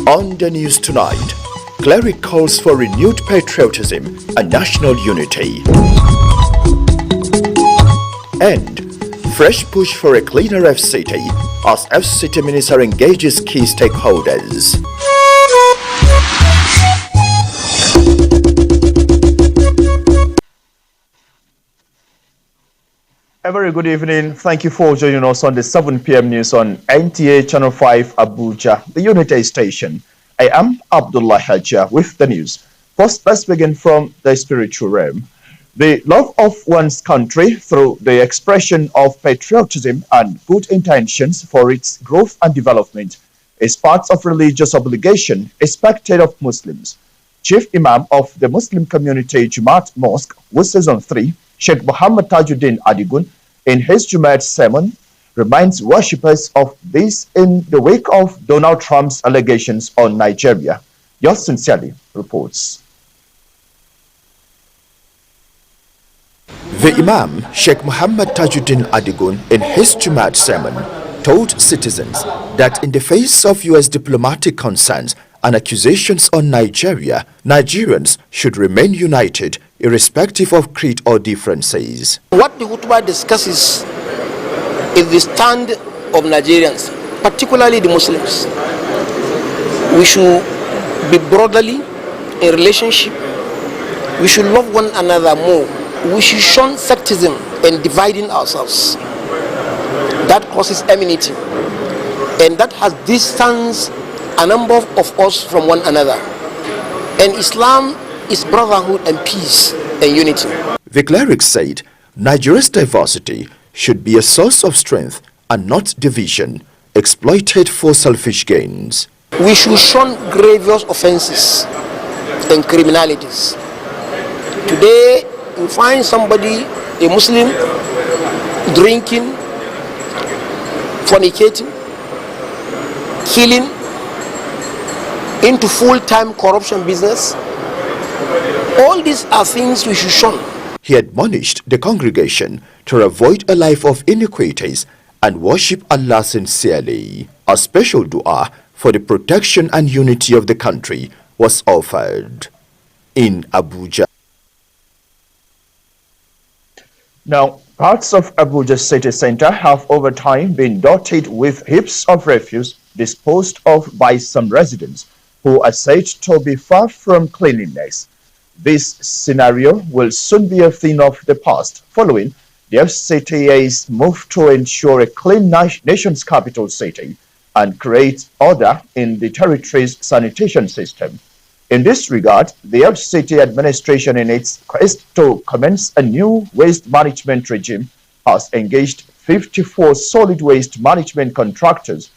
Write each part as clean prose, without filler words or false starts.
On the news tonight, cleric calls for renewed patriotism and national unity. And fresh push for a cleaner FCT as FCT Minister engages key stakeholders. A very good evening. Thank you for joining us on the 7 p.m. news on NTA Channel 5 Abuja, the Unity Station. I am Abdullah Hajja with the news. First, let's begin from the spiritual realm. The love of one's country through the expression of patriotism and good intentions for its growth and development is part of religious obligation expected of Muslims. Chief Imam of the Muslim community Jumat Mosque, Season 3, Sheikh Muhammad Tajuddin Adigun, in his Jumat sermon, reminds worshippers of this in the wake of Donald Trump's allegations on Nigeria. Yours sincerely reports. The Imam, Sheikh Muhammad Tajuddin Adigun, in his Jumat sermon, told citizens that in the face of U.S. diplomatic concerns and accusations on Nigeria, Nigerians should remain united irrespective of creed or differences. What the khutbah discusses is the stand of Nigerians, particularly the Muslims. We should be brotherly in relationship. We should love one another more. We should shun sectism and dividing ourselves. That causes enmity, and that has distanced a number of us from one another. And Islam is brotherhood and peace and unity. The cleric said Nigeria's diversity should be a source of strength and not division, exploited for selfish gains. We should shun grievous offenses and criminalities. Today, you find somebody, a Muslim, drinking, fornicating, killing, into full-time corruption business. All these are things we should shun. He admonished the congregation to avoid a life of iniquities and worship Allah sincerely. A special dua for the protection and unity of the country was offered in Abuja. Now, parts of Abuja city center have over time been dotted with heaps of refuse disposed of by some residents who are said to be far from cleanliness. This scenario will soon be a thing of the past following the FCTA's move to ensure a clean nation's capital city and create order in the territory's sanitation system. In this regard, the FCT administration, in its quest to commence a new waste management regime, has engaged 54 solid waste management contractors,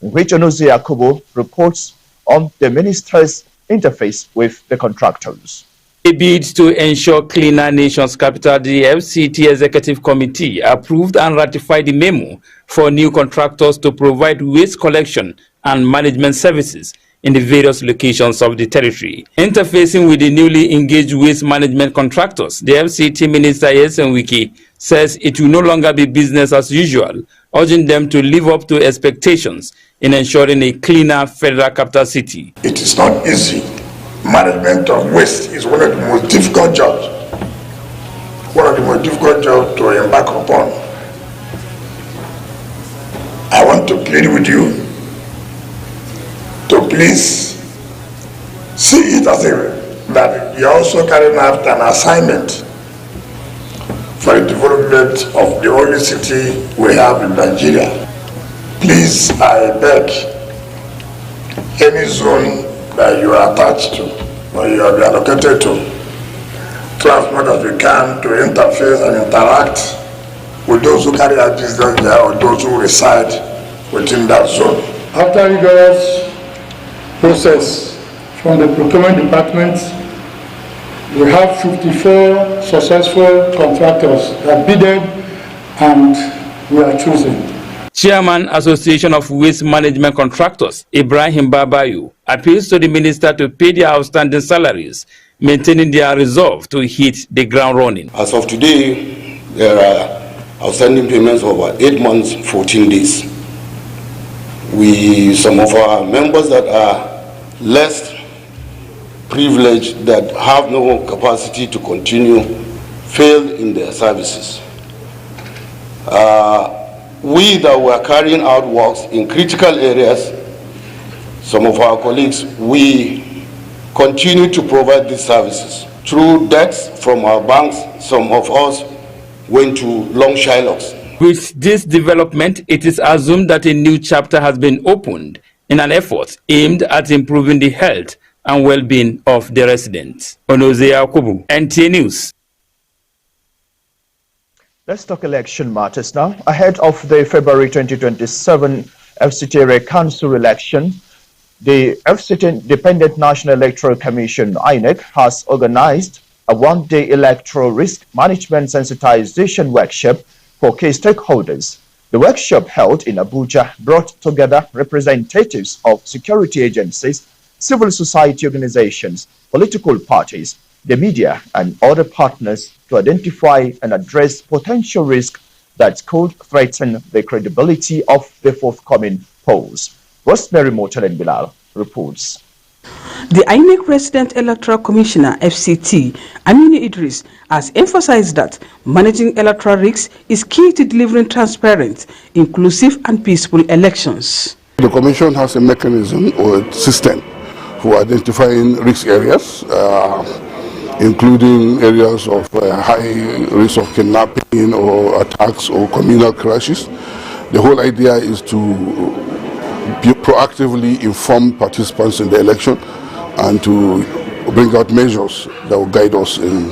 in which Onozi Yakubu reports on the minister's interface with the contractors. A bid to ensure cleaner nation's capital, the FCT Executive Committee approved and ratified the memo for new contractors to provide waste collection and management services in the various locations of the territory. Interfacing with the newly engaged waste management contractors, the FCT Minister Yesen Wiki says it will no longer be business as usual, urging them to live up to expectations in ensuring a cleaner federal capital city. It is not easy. Management of waste is one of the most difficult jobs. One of the most difficult jobs to embark upon. I want to plead with you to please see it as that you're also carrying out an assignment for the development of the only city we have in Nigeria. Please, I beg, any zone that you are attached to or you are allocated to, try as much as we can to interface and interact with those who carry out business there or those who reside within that zone. After rigorous process from the procurement department, we have 54 successful contractors that bidded and we are choosing. Chairman Association of Waste Management Contractors, Ibrahim Babayu, appeals to the minister to pay their outstanding salaries, maintaining their resolve to hit the ground running. As of today, there are outstanding payments of about 8 months, 14 days. Some of our members that are less privileged that have no capacity to continue fail in their services. We that were carrying out works in critical areas, some of our colleagues, we continue to provide these services. Through debts from our banks, some of us went to long Shylocks. With this development, it is assumed that a new chapter has been opened in an effort aimed at improving the health and well-being of the residents. Onoze Yakubu, NTA News. Let's talk election matters now. Ahead of the February 2027 FCT Area Council election, the FCT Independent National Electoral Commission, INEC, has organized a one-day electoral risk management sensitization workshop for key stakeholders. The workshop held in Abuja brought together representatives of security agencies, civil society organizations, political parties, the media, and other partners to identify and address potential risks that could threaten the credibility of the forthcoming polls. Rosemary Motel Bilal reports. The INEC Resident Electoral Commissioner, FCT, Aminu Idris, has emphasized that managing electoral risks is key to delivering transparent, inclusive, and peaceful elections. The Commission has a mechanism or a system for identifying risk areas, including areas of high risk of kidnapping or attacks or communal crashes. The whole idea is to proactively inform participants in the election and to bring out measures that will guide us in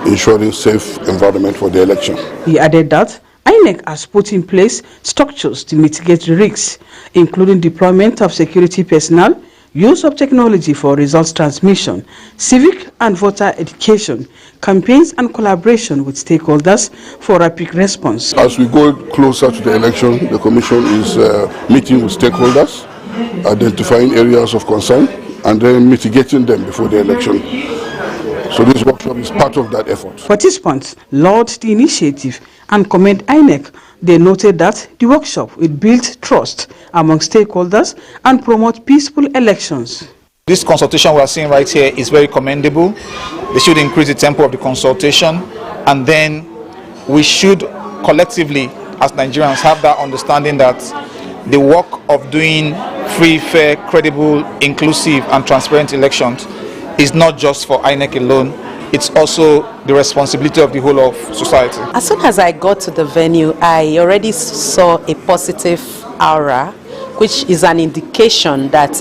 ensuring safe environment for the election. He added that INEC has put in place structures to mitigate the risks, including deployment of security personnel, use of technology for results transmission, civic and voter education, campaigns and collaboration with stakeholders for rapid response. As we go closer to the election, the Commission is meeting with stakeholders, identifying areas of concern, and then mitigating them before the election. So this workshop is part of that effort. Participants lauded the initiative and commend INEC. They noted that the workshop will build trust among stakeholders and promote peaceful elections. This consultation we are seeing right here is very commendable. They should increase the tempo of the consultation, and then we should collectively, as Nigerians, have that understanding that the work of doing free, fair, credible, inclusive, and transparent elections is not just for INEC alone. It's also the responsibility of the whole of society. As soon as I got to the venue, I already saw a positive aura, which is an indication that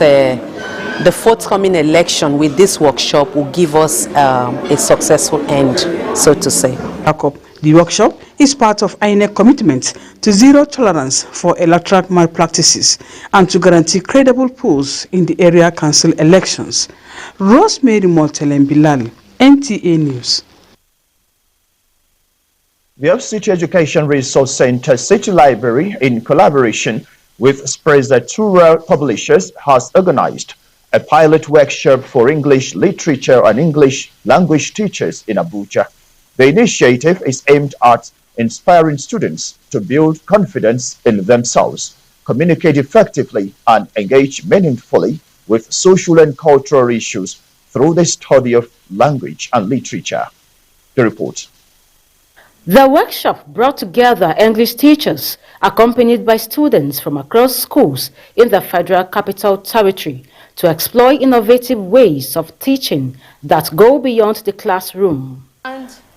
the forthcoming election with this workshop will give us a successful end, so to say. The workshop is part of INEC commitment to zero tolerance for electoral malpractices and to guarantee credible polls in the area council elections. Rosemary Motel Bilal, NTA News. The FCT Education Resource Center City Library, in collaboration with Spreader Rural Publishers, has organized a pilot workshop for English literature and English language teachers in Abuja. The initiative is aimed at inspiring students to build confidence in themselves, communicate effectively, and engage meaningfully with social and cultural issues through the study of language and literature. The report. The workshop brought together English teachers accompanied by students from across schools in the Federal Capital Territory to explore innovative ways of teaching that go beyond the classroom.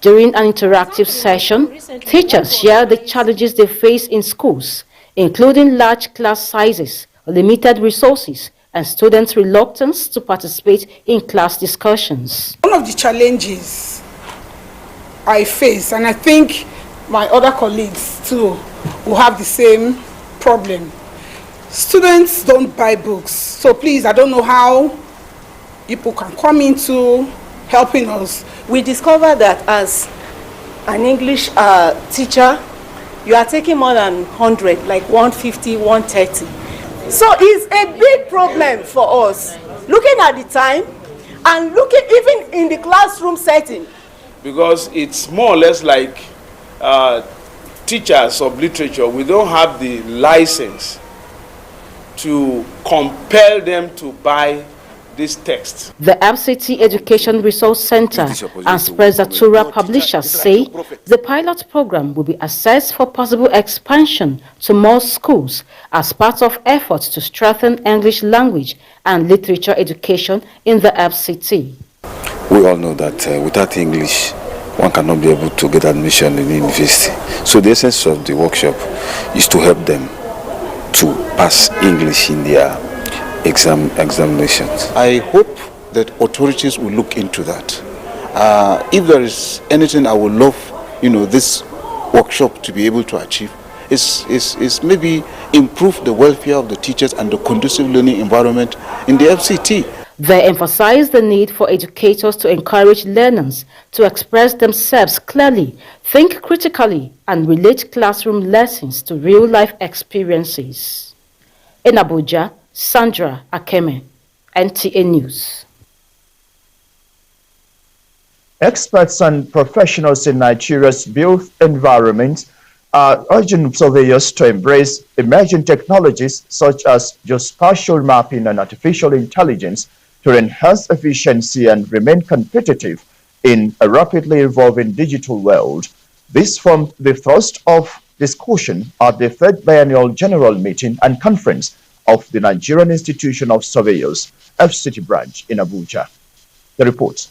During an interactive session, teachers shared the challenges they face in schools, including large class sizes, limited resources, and students' reluctance to participate in class discussions. One of the challenges I face, and I think my other colleagues too will have the same problem. Students don't buy books, so please, I don't know how people can come into helping us. We discovered that as an English teacher, you are taking more than 100, like 150, 130. So it's a big problem for us, looking at the time and looking even in the classroom setting. Because it's more or less like teachers of literature, we don't have the license to compel them to buy this text. The FCT Education Resource Center and Sprezzatura publishers say the pilot program will be assessed for possible expansion to more schools as part of efforts to strengthen English language and literature education in the FCT. We all know that without English, one cannot be able to get admission in university. So the essence of the workshop is to help them to pass English in their examinations. I hope that authorities will look into that. If there is anything I would love, this workshop to be able to achieve, is maybe improve the welfare of the teachers and the conducive learning environment in the FCT. They emphasize the need for educators to encourage learners to express themselves clearly, think critically, and relate classroom lessons to real-life experiences. In Abuja, Sandra Akeme, NTA News. Experts and professionals in Nigeria's built environment are urging surveyors to embrace emerging technologies such as geospatial mapping and artificial intelligence to enhance efficiency and remain competitive in a rapidly evolving digital world. This formed the thrust of discussion at the third biennial general meeting and conference of the Nigerian Institution of Surveyors, FCT branch in Abuja. The report.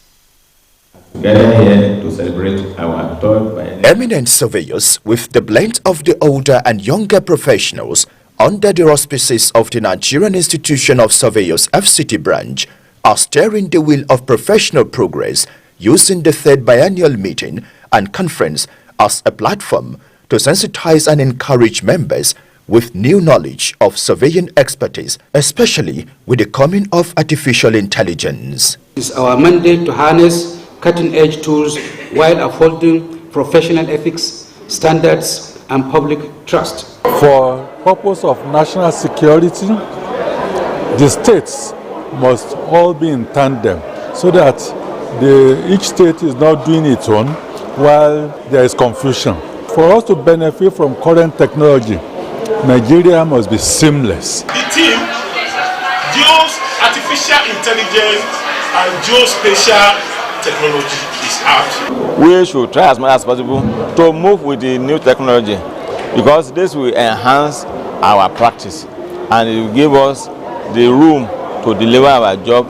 Together here to celebrate our third biennial. Eminent surveyors with the blend of the older and younger professionals under the auspices of the Nigerian Institution of Surveyors, FCT branch, are steering the wheel of professional progress using the third biennial meeting and conference as a platform to sensitize and encourage members with new knowledge of surveying expertise, especially with the coming of artificial intelligence. It's our mandate to harness cutting-edge tools while upholding professional ethics, standards, and public trust. For purpose of national security, the states must all be in tandem so that each state is not doing its own while there is confusion. For us to benefit from current technology, Nigeria must be seamless. The team deals artificial intelligence and geospatial technology is out. We should try as much as possible to move with the new technology because this will enhance our practice and it will give us the room to deliver our job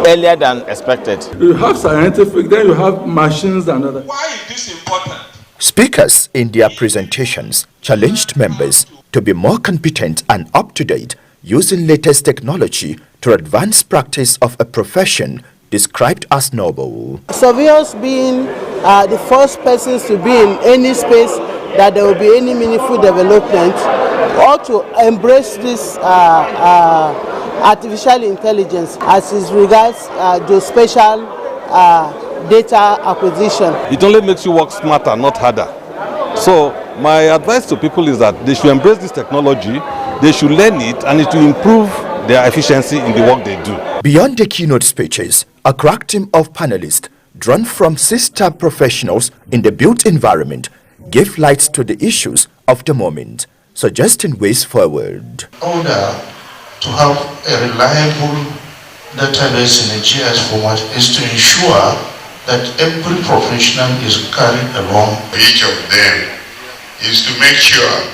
earlier than expected. You have scientific, then you have machines and other. Why is this important? Speakers in their presentations challenged members to be more competent and up-to-date using latest technology to advance practice of a profession described as noble. Surveyors being the first persons to be in any space that there will be any meaningful development, or to embrace this artificial intelligence as it regards geospatial data acquisition. It only makes you work smarter, not harder. So my advice to people is that they should embrace this technology, they should learn it, and it will improve their efficiency in the work they do. Beyond the keynote speeches, a crack team of panelists drawn from sister professionals in the built environment gave light to the issues of the moment, suggesting ways forward. In order to have a reliable database in a GIS format is to ensure that every professional is carried along. Each of them is to make sure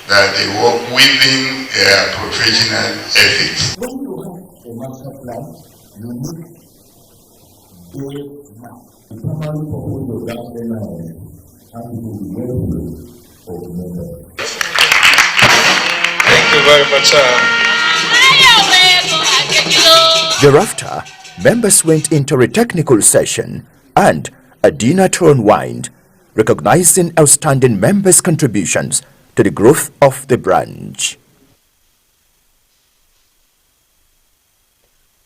that they work within their professional ethics. When you have a master plan, you need a map. The primary purpose of that NIN and it will be well for the member. Thank you very much, sir. Thereafter, members went into a technical session and a dinner to unwind, recognizing outstanding members' contributions to the growth of the branch.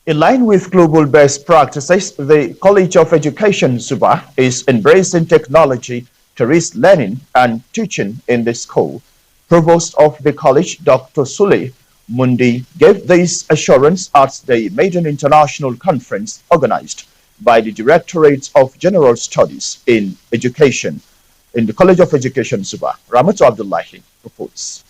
In line with global best practices, the College of Education, Suba, is embracing technology to raise learning and teaching in the school. Provost of the college, Dr. Sule Mundi, gave this assurance at the Maiden International Conference organized by the Directorate of General Studies in Education in the College of Education, Suba. Ramatu Abdullahi reports.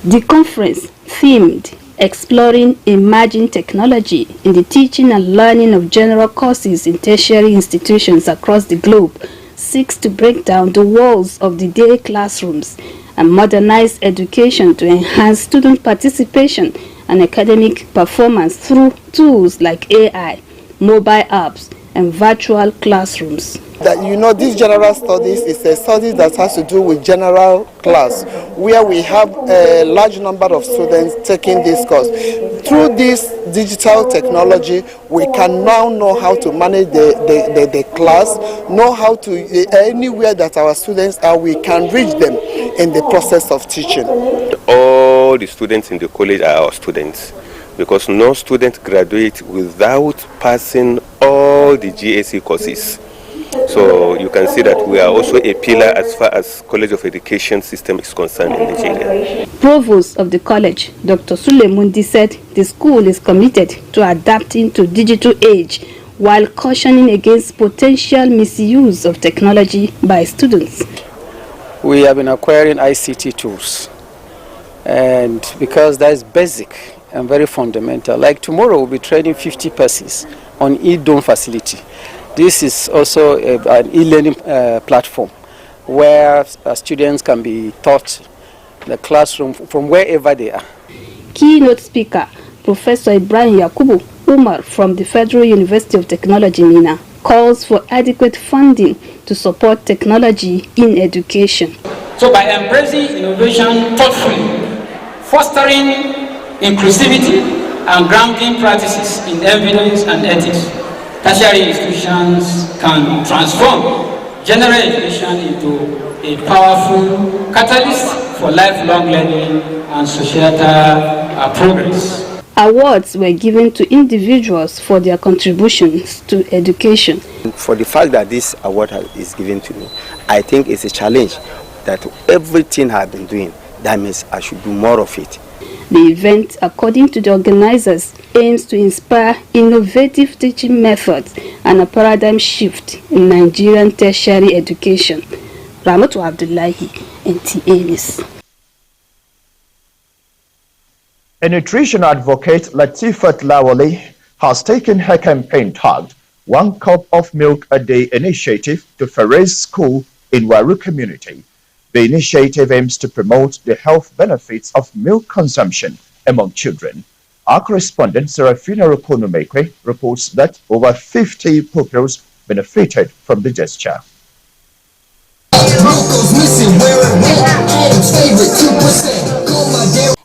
The conference themed exploring emerging technology in the teaching and learning of general courses in tertiary institutions across the globe, seeks to break down the walls of the day classrooms and modernize education to enhance student participation and academic performance through tools like AI, mobile apps, and virtual classrooms. This general studies is a study that has to do with general class, where we have a large number of students taking this course. Through this digital technology, we can now know how to manage the class, know how to, anywhere that our students are, we can reach them in the process of teaching. All the students in the college are our students, because no student graduates without passing all the GAC courses. So you can see that we are also a pillar as far as College of Education system is concerned in Nigeria. Provost of the college, Dr. Sulemundi, said the school is committed to adapting to digital age while cautioning against potential misuse of technology by students. We have been acquiring ICT tools, and because that is basic and very fundamental, like tomorrow we'll be training 50 persons on e-dome facility. This is also an e-learning platform where students can be taught the classroom from wherever they are. Keynote speaker, Professor Ibrahim Yakubu Umar from the Federal University of Technology, Mina, calls for adequate funding to support technology in education. So by embracing innovation thoughtfully, fostering inclusivity and grounding practices in evidence and ethics, tertiary institutions can transform general education into a powerful catalyst for lifelong learning and societal progress. Awards were given to individuals for their contributions to education. For the fact that this award is given to me, I think it's a challenge that everything I've been doing, that means I should do more of it. The event, according to the organizers, aims to inspire innovative teaching methods and a paradigm shift in Nigerian tertiary education. Ramatu Abdullahi, NTA News. A nutrition advocate, Latifat Lawali, has taken her campaign tagged "One Cup of Milk a Day" initiative to Ferez School in Waru community. The initiative aims to promote the health benefits of milk consumption among children. Our correspondent, Serafina Rokonomekwe, reports that over 50 pupils benefited from the gesture.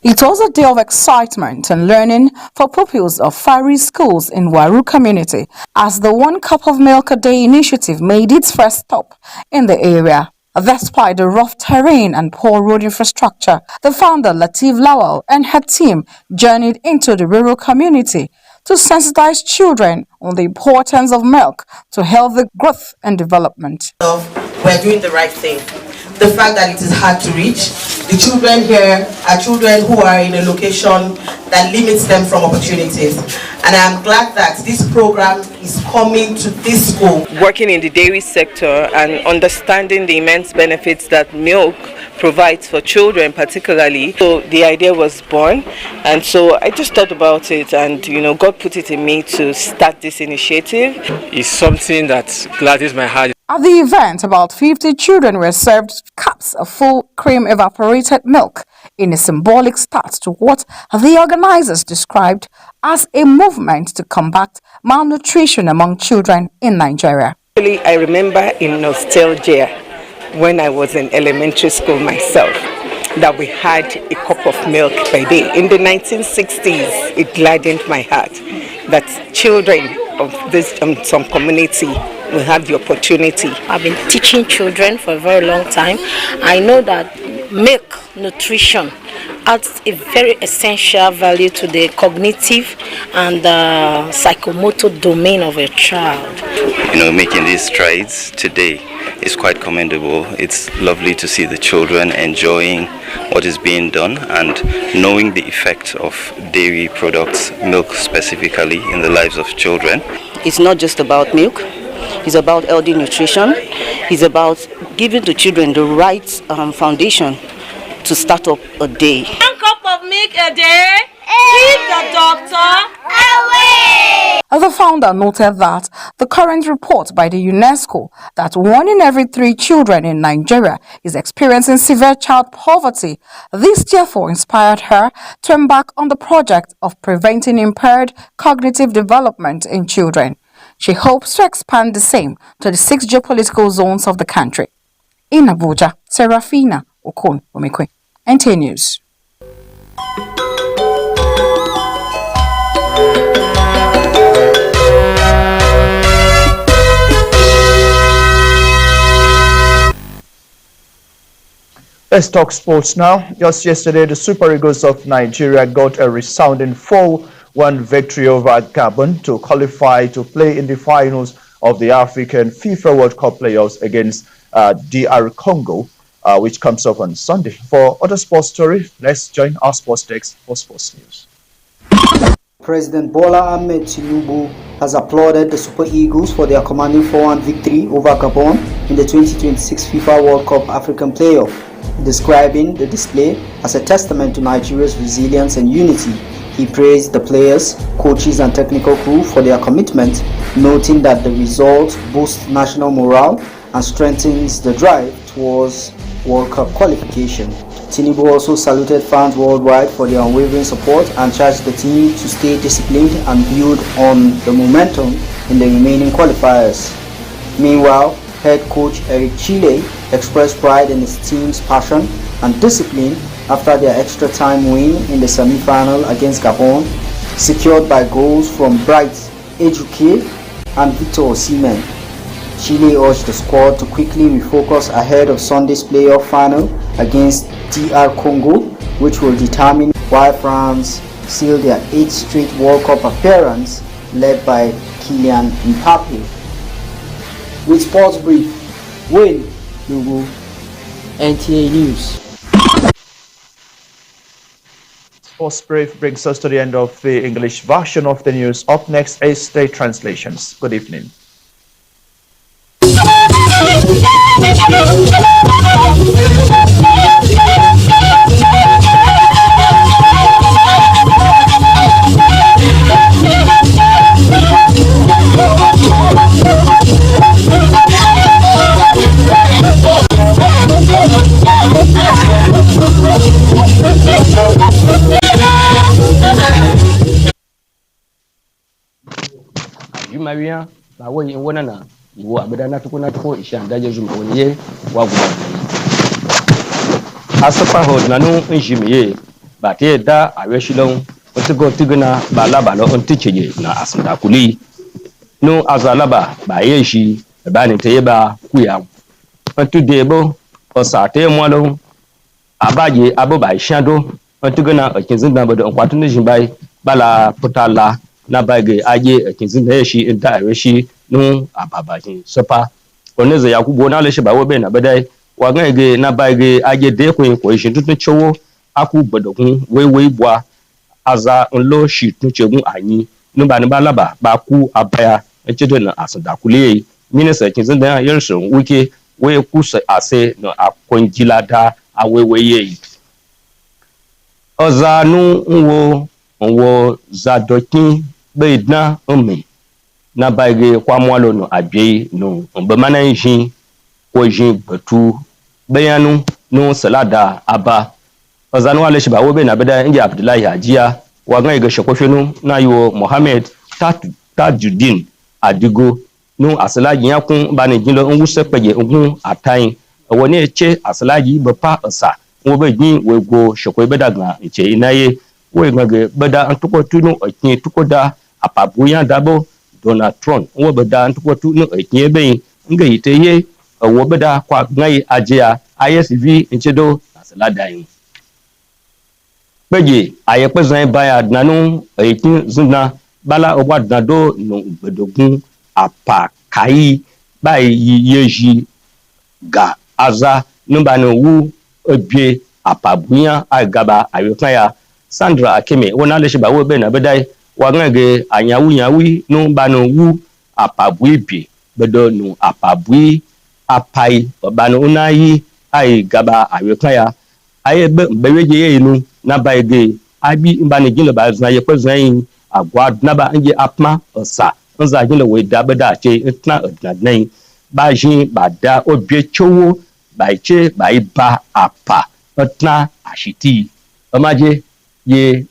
It was a day of excitement and learning for pupils of Fari schools in Waru community as the One Cup of Milk a Day initiative made its first stop in the area. Despite the rough terrain and poor road infrastructure, the founder Latif Lawal and her team journeyed into the rural community to sensitize children on the importance of milk to healthy growth and development. We're doing the right thing. The fact that it is hard to reach, the children here are children who are in a location that limits them from opportunities. And I'm glad that this program is coming to this school. Working in the dairy sector and understanding the immense benefits that milk provides for children particularly. So the idea was born, and so I just thought about it, and God put it in me to start this initiative. It's something that gladdens my heart. At the event, about 50 children were served cups of full cream evaporated milk in a symbolic start to what the organizers described as a movement to combat malnutrition among children in Nigeria. I remember in nostalgia when I was in elementary school myself that we had a cup of milk per day. In the 1960s, it gladdened my heart that children of this some community will have the opportunity. I've been teaching children for a very long time. I know that milk nutrition adds a very essential value to the cognitive and psychomotor domain of a child. Making these strides today is quite commendable. It's lovely to see the children enjoying what is being done and knowing the effect of dairy products, milk specifically, in the lives of children. It's not just about milk. It's about healthy nutrition. It's about giving the children the right foundation to start up a day. One cup of milk a day. Keep the doctor away! The founder noted that the current report by the UNESCO that 1 in every 3 children in Nigeria is experiencing severe child poverty. This therefore inspired her to embark on the project of preventing impaired cognitive development in children. She hopes to expand the same to the 6 geopolitical zones of the country. In Abuja, Serafina Okon Omekwe, NTA News. Let's talk sports now. Just yesterday, the Super Eagles of Nigeria got a resounding 4-1 victory over Gabon to qualify to play in the finals of the African FIFA World Cup playoffs against DR Congo, which comes up on Sunday. For other sports stories, let's join our sports desk for sports news. President Bola Ahmed Tinubu has applauded the Super Eagles for their commanding 4-1 victory over Gabon in the 2026 FIFA World Cup African Playoff, describing the display as a testament to Nigeria's resilience and unity. He praised the players, coaches and technical crew for their commitment, noting that the result boosts national morale and strengthens the drive towards World Cup qualification. Tinubu also saluted fans worldwide for their unwavering support and charged the team to stay disciplined and build on the momentum in the remaining qualifiers. Meanwhile, head coach Eric Chile expressed pride in his team's passion and discipline after their extra time win in the semi-final against Gabon, secured by goals from Bright Ejuke and Victor Osimhen. Chile urged the squad to quickly refocus ahead of Sunday's playoff final against DR Congo, which will determine why France seal their 8th straight World Cup appearance, led by Kylian Mbappe. With Sports Brief, Wayne Lugu, NTA News. Sports Brief brings us to the end of the English version of the news. Up next is state translations. Good evening. Maria, na wani wani na iwo abida na tuko isha ndaje zuma wani ye wagu asapa ho na nu njimiye ba te da aweshilon otigo tigana ba laba lo onticheje na asnda kuli nu azalaba ba yeshi ba ni te ba kuya ontu debo osate mwalo abaje aboba ishando ontigana okinzinda bodo onkwatu ni jimbai bala putala na bage aje kinzinda yeshi inda aweshi nu ababaji sopa oneze yakubu na leshe bawo be na bedai wagage na bage aje de ko ishin tutun chowo aku gbodokun wewe bua aza nlo shi tun chegun anyi nu ba ni balaba ba ku abaya echedo na asanda kule minisa kinzinda yersun wike we ku ase no akonjilada aweweye ozanu nwo zadokin beidna ome na bage kwa mwalo no abye no mbemana njin ko jin betu beyanu no salada aba ozanu wale shiba wo be na beda nje Abdullahi Hajiya wa gan ige shekofenu na yo Mohammed Tajuddin Adigo no asalaji yakun bani jinlo nwuse peje ogun atain woni eche asalaji bepa osa wo be jin wego sheko bedagan eche inaye wo ngage beda antuko tunu okin tukoda apabuyan dabo Donald Trump wo beda ntuko tunu okin be nge iteye wo beda kwa ngai ajia ISV nchedo asalada yin peje ayepe zan baya nanu ekin zuna bala ogwa dado no gbedogun apa kai bai yeji ga aza numba no wu obie apabuyan agaba ayokanya Sandra Akeme wona le shiba wo be na bedai wa ngage anyawu numba no wu apabu ibi bedo no apabu apai bano unayi ai gaba ayokanya aye beweje yinu na baige abi mbani gilo ba zna ye ko zna agwa na ba nge apma osa nza gilo we da ba da che tna odna nai ba jin ba da obie chowo ba che ba iba apa tna ashiti omaje ye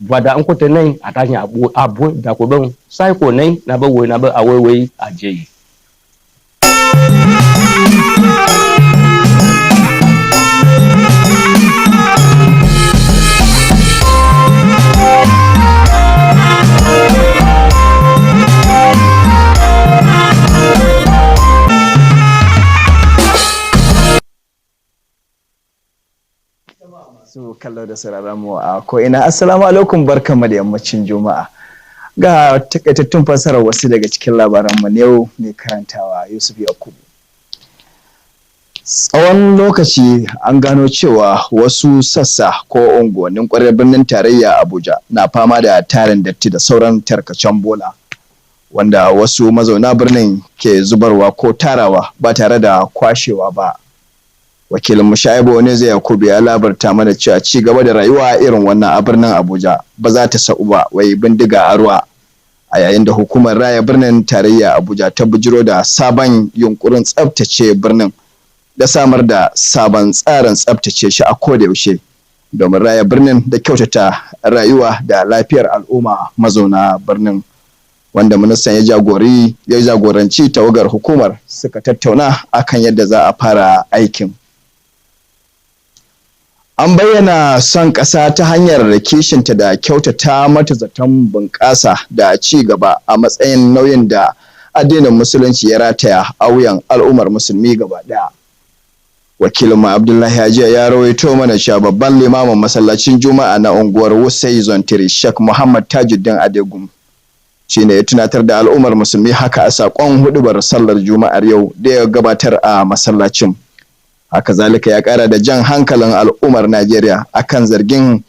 bwada nkote nai atanya abu da ko bon sai ko nai na ba we na ba awewe aje. su kallo da sauraron mu a ko'ina. Assalamu alaikum, barkanmu da yammacin Juma'a. Ga takaitattun fasarar wasu daga cikin labaranmu na yau mai karantawa Yusuf Yakubu. Tsawon lokaci an gano cewa wasu sassa ko unguwannin ƙwarar birnin tarayya Abuja na fama da tarin datti da sauran tarkacen bola, wanda wasu mazauna birnin ke zubarwa ko tarawa ba tare da kwashewa ba. Wakilin Mushaibu ne zai Yakubu ya labarta mana cewa ci gaba da rayuwa irin wannan a birnin Abuja ba za ta sa'u ba, wai bindiga a ruwa, a yayin da hukumar raya birnin tarayya Abuja ta bujiro da sabon yunkurin tsaftace birnin da samar da sabon tsarin tsaftace shi a koda yaushe domin raya birnin da kyautata rayuwa da lafiyar al'umma mazauna birnin, wanda ministan ya jagoranci tawagar hukumar suka tattauna akan yadda za a fara aikin. An bayyana son ƙasa ta hanyar kishinta da kyautata mata zaton bunƙasa da ci gaba a matsayin nauyin da addinin musulunci ya rataya a wuyan al'ummar musulmi gaba ɗaya. Wakilin Abdullahi Hajiya ya rawaito mana cewa babban limamin masallacin Juma'a na unguwar Wusai Zontiri Sheikh Muhammad Tajuddin Adegum shine ya tunatar da al'ummar musulmi haka a saƙon hudubar sallar Juma'ar yau da ya gabatar a masallacin. Haka zalika ya ƙara da jan hankalin al'ummar Najeriya akan zargin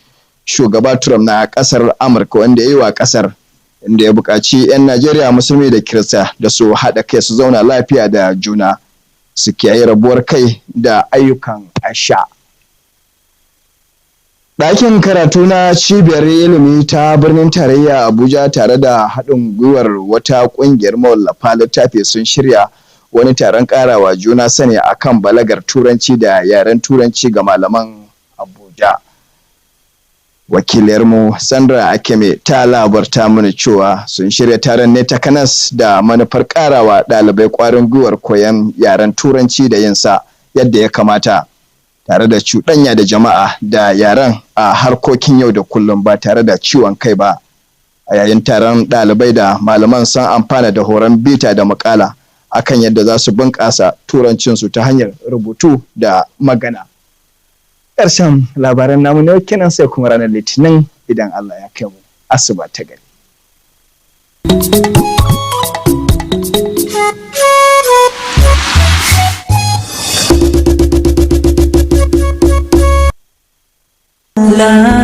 shugaba Trump na ƙasar Amurka wanda ya yi wa ƙasar, inda ya buƙaci 'yan Najeriya musulmi da Kirista da su haɗa kai su zauna lafiya da juna, su kiyaye rabuwar kai da ayyukan asha. Ɗakin karatu na cibiyar ilimi ta birnin tarayya Abuja tare da haɗin gwiwar wata ƙungiyar mawallafa littafi sun shirya wani taron ƙarawa juna sani akan balagar turanci da yaren turanci ga malaman Abuja. Wakiliyarmu Sandra Akeme ta labarta mana cewa sun shirya taron ne takanas da manufar ƙarawa ɗalibai ƙwarin gwiwar koyon yaren turanci da yinsa yadda ya kamata, tare da cuɗanya da jama'a da yaren a harkokin yau da kullum ba tare da ciwon kai ba. A yayin taron ɗalibai da malaman sun amfana da horon bita da muƙala akan yadda za su bunƙasa turancinsu ta hanyar rubutu da magana. Ƙarshen labaran namu ne kenan, sai kuma ranar Litinin idan Allah ya kai mu. Asuba ta gari. La